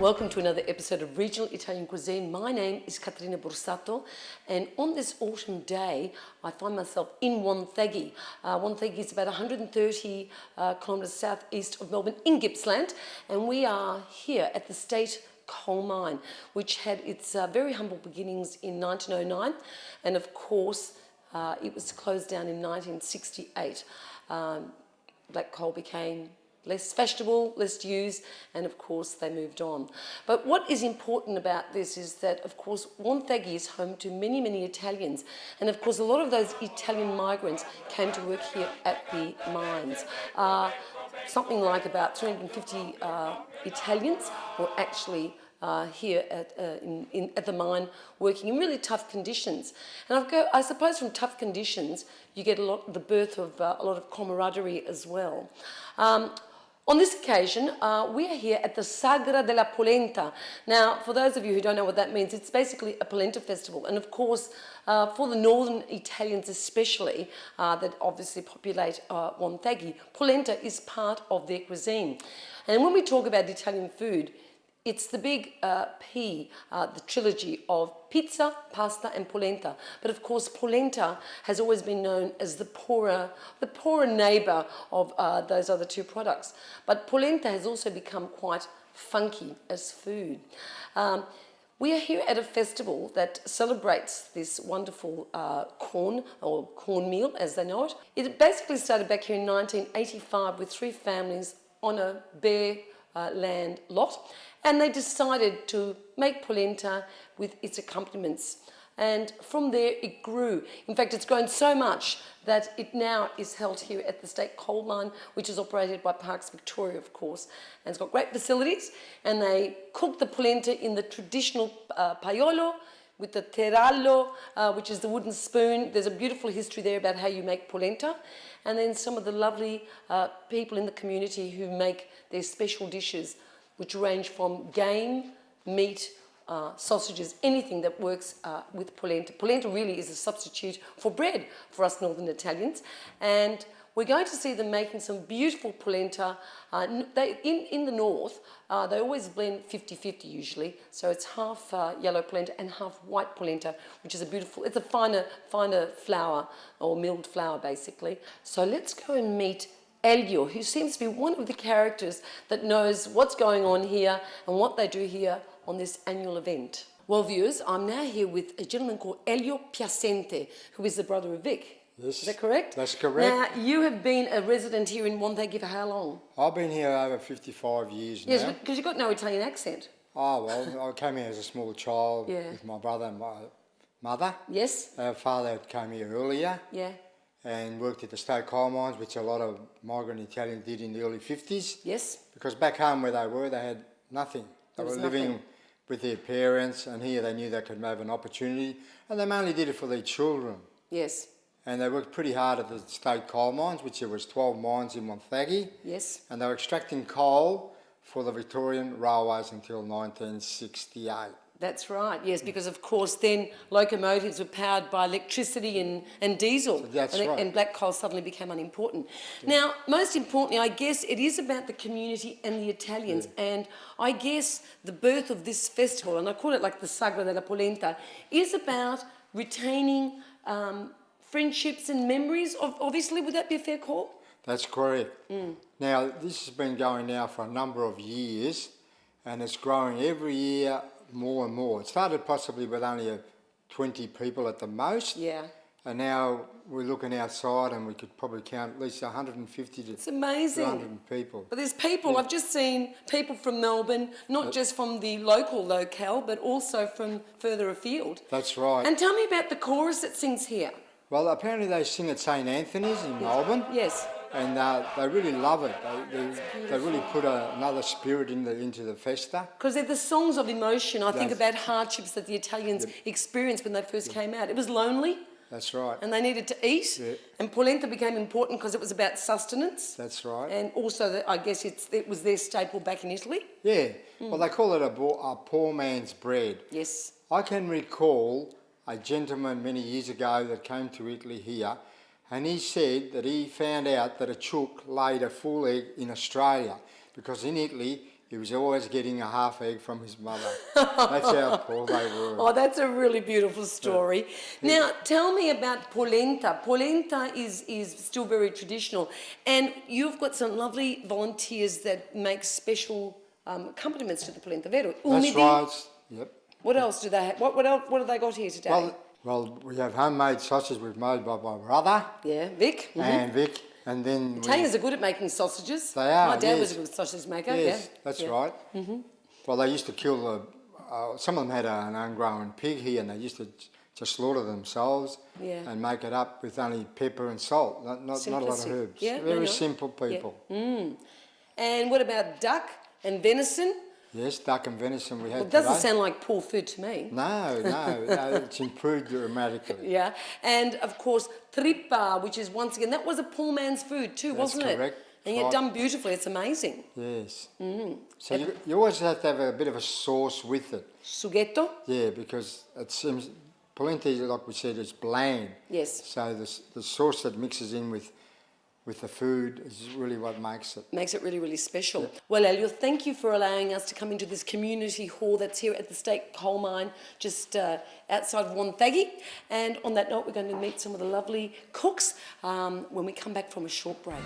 Welcome to another episode of Regional Italian Cuisine. My name is Caterina Borsato, and on this autumn day I find myself in Wonthaggi. Wonthaggi is about 130 kilometres southeast of Melbourne in Gippsland, and we are here at the State Coal Mine, which had its very humble beginnings in 1909, and of course it was closed down in 1968. Black coal became less fashionable, less used, and of course they moved on. But what is important about this is that, of course, Wonthaggi is home to many, many Italians, and of course a lot of those Italian migrants came to work here at the mines. Something like about 350 Italians were actually here at the mine, working in really tough conditions. And I suppose from tough conditions you get the birth of a lot of camaraderie as well. On this occasion, we are here at the Sagra della Polenta. Now, for those of you who don't know what that means, it's basically a polenta festival. And of course, for the northern Italians especially, that obviously populate Wonthaggi, polenta is part of their cuisine. And when we talk about Italian food, it's the big P, the trilogy of pizza, pasta and polenta. But of course polenta has always been known as the poorer neighbour of those other two products. But polenta has also become quite funky as food. We are here at a festival that celebrates this wonderful corn, or cornmeal as they know it. It basically started back here in 1985 with 3 families on a bare land lot, and they decided to make polenta with its accompaniments, and from there it grew. In fact, it's grown so much that it now is held here at the State Coal Mine, which is operated by Parks Victoria, of course, and it's got great facilities, and they cook the polenta in the traditional paiolo with the terallo, which is the wooden spoon. There's a beautiful history there about how you make polenta, and then some of the lovely people in the community who make their special dishes, which range from game, meat, sausages, anything that works with polenta. Polenta really is a substitute for bread for us Northern Italians, and we're going to see them making some beautiful polenta. In the north, they always blend 50-50 usually, so it's half yellow polenta and half white polenta, which is a beautiful, it's a finer flour, or milled flour basically. So let's go and meet Elio, who seems to be one of the characters that knows what's going on here and what they do here on this annual event. Well, viewers, I'm now here with a gentleman called Elio Piacente, who is the brother of Vic. Yes. Is that correct? That's correct. Now, you have been a resident here in Wonthaggi for how long? I've been here over 55 years now. Yes, because you've got no Italian accent. Oh, well, I came here as a small child with my brother and my mother. Yes. Our father came here earlier. Yeah. And worked at the State Coal Mines, which a lot of migrant Italians did in the early 50s. Yes. Because back home where they were, they had nothing. They were living with their parents, and here they knew they could have an opportunity, and they mainly did it for their children. Yes. And they worked pretty hard at the State Coal Mines, which there was 12 mines in Wonthaggi. Yes. And they were extracting coal for the Victorian Railways until 1968. That's right, yes, because of course then locomotives were powered by electricity and diesel. So that's right. And black coal suddenly became unimportant. Yeah. Now, most importantly, I guess it is about the community and the Italians, and I guess the birth of this festival, and I call it like the Sagra della Polenta, is about retaining friendships and memories, obviously. Would that be a fair call? That's correct. Now, this has been going now for a number of years, and it's growing every year more and more. It started possibly with only 20 people at the most. Yeah. And now we're looking outside and we could probably count at least 150 to it's amazing. 200 people. But there's people, I've just seen people from Melbourne, not just from the locale, but also from further afield. That's right. And tell me about the chorus that sings here. Well, apparently they sing at St Anthony's in Melbourne. Yes. And they really love it. They really put another spirit into the festa. Because they're the songs of emotion. I think about hardships that the Italians experienced when they first came out. It was lonely. That's right. And they needed to eat. Yeah. And polenta became important because it was about sustenance. That's right. And also, I guess it was their staple back in Italy. Yeah. Well, they call it a poor man's bread. Yes. I can recall a gentleman many years ago that came to Italy here, and he said that he found out that a chook laid a full egg in Australia, because in Italy he was always getting a half egg from his mother. That's how poor they were. Oh, that's a really beautiful story. Now, tell me about polenta. Polenta is still very traditional, and you've got some lovely volunteers that make special accompaniments to the polenta, vero? That's right. Yep. What else do they have? What else? What have they got here today? Well, we have homemade sausage we've made by my brother. Yeah, Vic. And Vic, and then Italians are good at making sausages. They are. My dad yes. was a good sausage maker. Yes, yeah. that's yeah. right. Well, they used to kill some of them had an ungrown pig here, and they used to slaughter themselves and make it up with only pepper and salt, not a lot of herbs. Yeah, Very simple people. Yeah. And what about duck and venison? Yes, duck and venison we had Well, it doesn't today. sound like poor food to me. No, it's improved dramatically. Yeah, and of course trippa, which is once again, that was a poor man's food too, wasn't it? Correct. And yet done beautifully, it's amazing. Yes. So you always have to have a bit of a sauce with it. Sughetto? Yeah, because it seems, polenta, like we said, is bland. Yes. So the sauce that mixes in with the food is really what makes it. Makes it really, really special. Yeah. Well, Elio, thank you for allowing us to come into this community hall that's here at the State Coal Mine, just outside of Wonthaggi. And on that note, we're going to meet some of the lovely cooks when we come back from a short break.